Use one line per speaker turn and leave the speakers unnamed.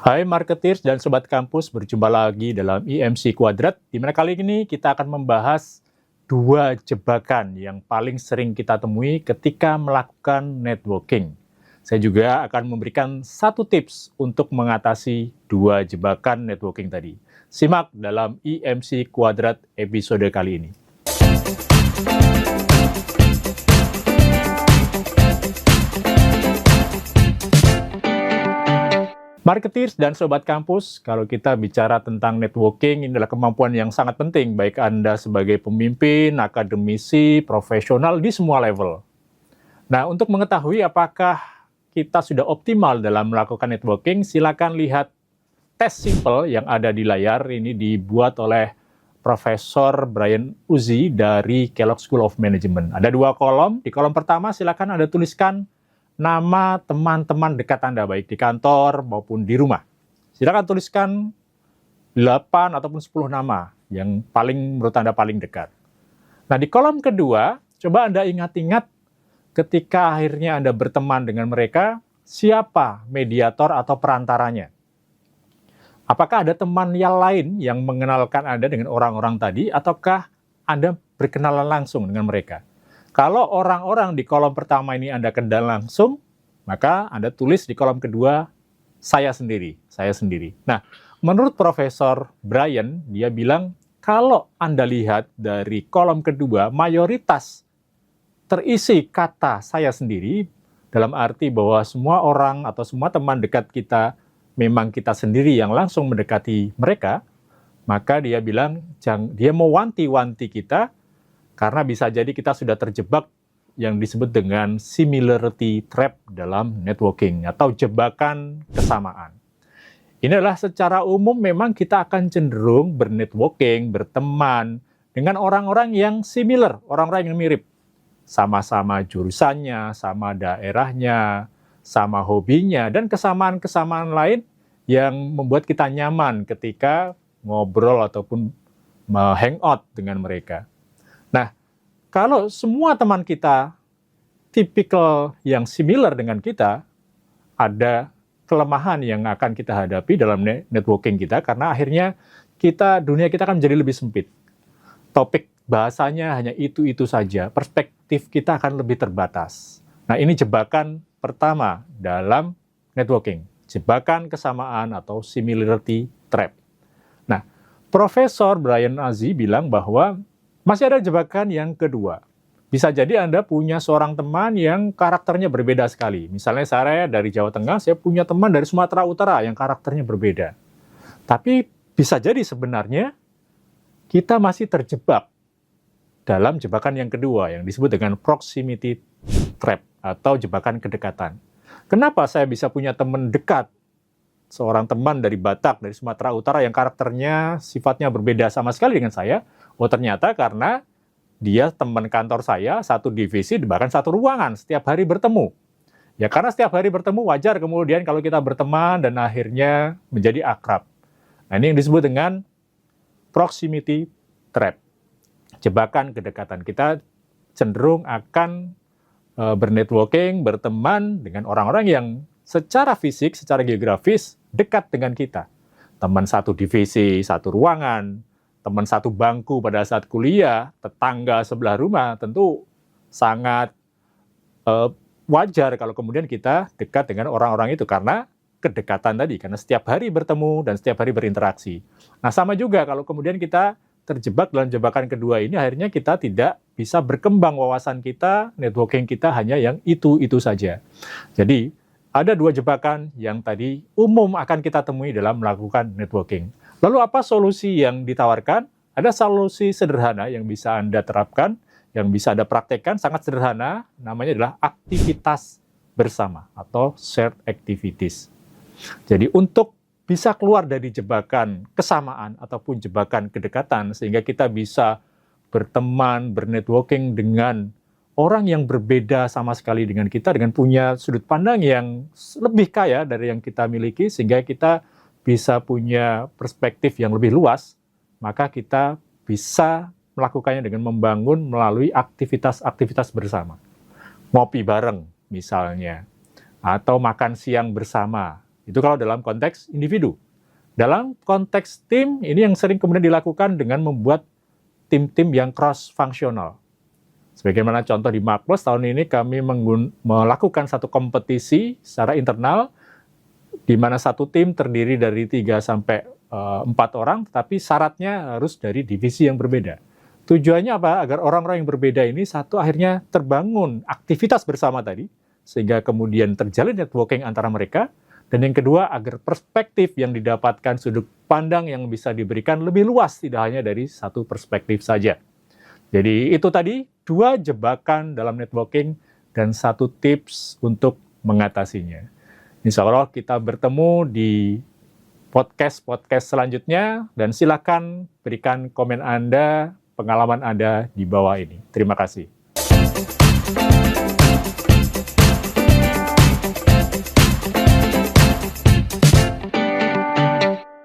Hai marketeers dan sobat kampus, berjumpa lagi dalam IMC Kuadrat, di mana kali ini kita akan membahas dua jebakan yang paling sering kita temui ketika melakukan networking. Saya juga akan memberikan satu tips untuk mengatasi dua jebakan networking tadi. Simak dalam IMC Kuadrat episode kali ini. Marketeers dan sobat kampus, kalau kita bicara tentang networking, ini adalah kemampuan yang sangat penting, baik Anda sebagai pemimpin, akademisi, profesional, di semua level. Nah, untuk mengetahui apakah kita sudah optimal dalam melakukan networking, silakan lihat tes simple yang ada di layar. Ini dibuat oleh Profesor Brian Uzi dari Kellogg School of Management. Ada dua kolom. Di kolom pertama silakan Anda tuliskan nama teman-teman dekat Anda, baik di kantor maupun di rumah. Silakan tuliskan 8 ataupun 10 nama yang menurut Anda paling dekat. Nah, di kolom kedua, coba Anda ingat-ingat ketika akhirnya Anda berteman dengan mereka, siapa mediator atau perantaranya? Apakah ada teman yang lain yang mengenalkan Anda dengan orang-orang tadi, ataukah Anda berkenalan langsung dengan mereka? Kalau orang-orang di kolom pertama ini Anda kenal langsung, maka Anda tulis di kolom kedua, saya sendiri. Nah, menurut Profesor Brian, dia bilang, kalau Anda lihat dari kolom kedua, mayoritas terisi kata saya sendiri, dalam arti bahwa semua orang atau semua teman dekat kita, memang kita sendiri yang langsung mendekati mereka, maka dia bilang, dia mau wanti-wanti kita, karena bisa jadi kita sudah terjebak yang disebut dengan similarity trap dalam networking atau jebakan kesamaan. Ini adalah secara umum memang kita akan cenderung bernetworking, berteman dengan orang-orang yang similar, orang-orang yang mirip. Sama-sama jurusannya, sama daerahnya, sama hobinya, dan kesamaan-kesamaan lain yang membuat kita nyaman ketika ngobrol ataupun hangout dengan mereka. Nah, kalau semua teman kita tipikal yang similar dengan kita, ada kelemahan yang akan kita hadapi dalam networking kita, karena akhirnya dunia kita akan menjadi lebih sempit. Topik bahasanya hanya itu-itu saja, perspektif kita akan lebih terbatas. Nah, ini jebakan pertama dalam networking, jebakan kesamaan atau similarity trap. Nah, Profesor Brian Uzi bilang bahwa masih ada jebakan yang kedua. Bisa jadi Anda punya seorang teman yang karakternya berbeda sekali. Misalnya saya dari Jawa Tengah, saya punya teman dari Sumatera Utara yang karakternya berbeda. Tapi bisa jadi sebenarnya kita masih terjebak dalam jebakan yang kedua yang disebut dengan proximity trap atau jebakan kedekatan. Kenapa saya bisa punya teman dekat? Seorang teman dari Batak, dari Sumatera Utara yang karakternya, sifatnya berbeda sama sekali dengan saya. Oh, ternyata karena dia teman kantor saya, satu divisi, bahkan satu ruangan, setiap hari bertemu. Ya, karena setiap hari bertemu, wajar kemudian kalau kita berteman dan akhirnya menjadi akrab. Nah, ini yang disebut dengan proximity trap. Jebakan kedekatan. Kita cenderung akan bernetworking, berteman dengan orang-orang yang secara fisik, secara geografis, dekat dengan kita. Teman satu divisi, satu ruangan, teman satu bangku pada saat kuliah, tetangga sebelah rumah, tentu sangat wajar kalau kemudian kita dekat dengan orang-orang itu, karena kedekatan tadi, karena setiap hari bertemu dan setiap hari berinteraksi. Nah, sama juga kalau kemudian kita terjebak dalam jebakan kedua ini, akhirnya kita tidak bisa berkembang wawasan kita, networking kita hanya yang itu-itu saja. Jadi, ada dua jebakan yang tadi umum akan kita temui dalam melakukan networking. Lalu apa solusi yang ditawarkan? Ada solusi sederhana yang bisa Anda terapkan, yang bisa Anda praktekkan, sangat sederhana, namanya adalah aktivitas bersama atau shared activities. Jadi untuk bisa keluar dari jebakan kesamaan ataupun jebakan kedekatan, sehingga kita bisa berteman, bernetworking dengan orang yang berbeda sama sekali dengan kita, dengan punya sudut pandang yang lebih kaya dari yang kita miliki, sehingga kita bisa punya perspektif yang lebih luas, maka kita bisa melakukannya dengan membangun melalui aktivitas-aktivitas bersama. Ngopi bareng misalnya, atau makan siang bersama, Itu kalau dalam konteks individu. Dalam konteks tim, ini yang sering kemudian dilakukan dengan membuat tim-tim yang cross-functional. Sebagaimana contoh di Markplus, tahun ini kami melakukan satu kompetisi secara internal, di mana satu tim terdiri dari 3 sampai 4 orang, tapi syaratnya harus dari divisi yang berbeda. Tujuannya apa? Agar orang-orang yang berbeda ini satu akhirnya terbangun aktivitas bersama tadi, sehingga kemudian terjalin networking antara mereka, dan yang kedua agar perspektif yang didapatkan, sudut pandang yang bisa diberikan lebih luas, tidak hanya dari satu perspektif saja. Jadi itu tadi 2 jebakan dalam networking dan 1 tips untuk mengatasinya. Insya Allah kita bertemu di podcast selanjutnya, dan silakan berikan komen Anda, pengalaman Anda di bawah ini. Terima kasih.